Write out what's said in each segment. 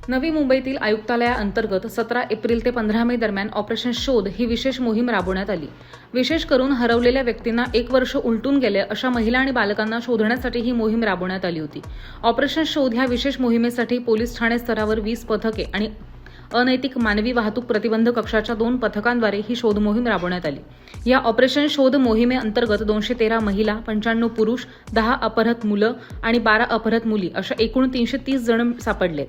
नवी मुंबईतील आयुक्तालयाअंतर्गत 17 एप्रिल ते 15 मे दरम्यान ऑपरेशन शोध ही विशेष मोहीम राबवण्यात आली। विशेष करून हरवलेल्या व्यक्तींना 1 वर्ष उलटून गेले अशा महिला आणि बालकांना शोधण्यासाठी ही मोहीम राबवण्यात आली होती। ऑपरेशन शोध ह्या विशेष मोहिमेसाठी पोलीस ठाणे स्तरावर 20 पथके आणि अनैतिक मानवी वाहतूक प्रतिबंध कक्षाच्या 2 पथकांद्वारे ही शोध मोहीम राबवण्यात आली। या ऑपरेशन शोध मोहिमेअंतर्गत 213 महिला, 95 पुरुष, 10 अपहृत मुलं आणि 12 अपहृत मुली अशा एकूण 330 जण सापडलेत।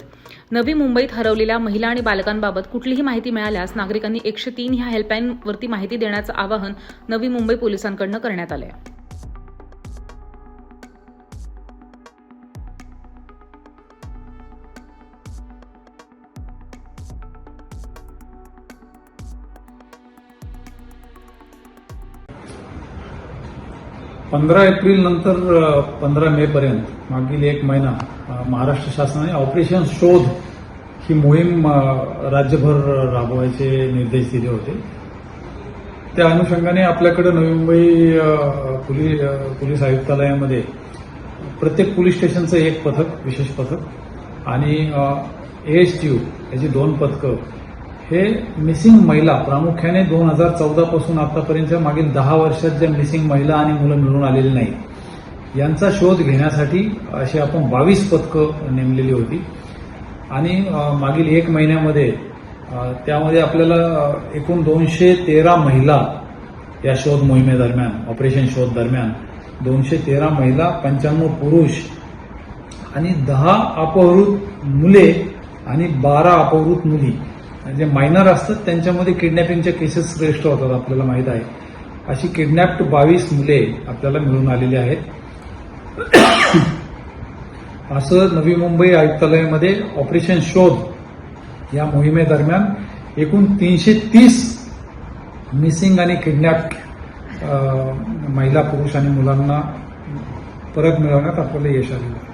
नवी मुंबईत हरवलेल्या महिला आणि बालकांबाबत कुठलीही माहिती मिळाल्यास नागरिकांनी 103 ह्या हेल्पलाईनवरती माहिती देण्याचं आवाहन नवी मुंबई पोलिसांकडून करण्यात आलं आहे। पंधरा एप्रिल नंतर 15 मे पर्यंत मागील 1 महिना महाराष्ट्र शासनाने ऑपरेशन शोध ही मोहीम राज्यभर राबवायचे निर्देश दिले होते। त्या अनुषंगाने आपल्याकडे नवी मुंबई पोलीस आयुक्तालयामध्ये प्रत्येक पोलीस स्टेशनचं एक पथक, विशेष पथक आणि एएसटीयू याची 2 पथकं हे मिसिंग महिला, प्रामुख्याने 2014 पासून आतापर्यंत मागील 10 वर्षात ज्या मिसिंग महिला आणि मुलं मिळून आलेली नाहीत यांचा शोध घेण्यासाठी अशी आपण 22 पथकं नेमलेली होती आणि मागील 1 महिन्यामध्ये त्यामध्ये आपल्याला एकूण 213 महिला या शोध मोहिमेदरम्यान, ऑपरेशन शोध दरम्यान 213 महिला, 95 पुरुष आणि 10 अपहृत मुले आणि 12 अपहृत मुली जे मायनर असतात त्यांच्यामध्ये किडनॅपिंगच्या केसेस रजिस्टर होतात, आपल्याला माहित आहे। अशी किडनॅप्ड 22 मुले आपल्याला मिळून आलेली आहेत। असं नवी मुंबई आयुक्तालयामध्ये ऑपरेशन शोध या मोहिमेदरम्यान एकूण 330 मिसिंग आणि किडनॅप्ड महिला, पुरुष आणि मुलांना परत मिळवण्यात आपल्याला यश आलेलं आहे।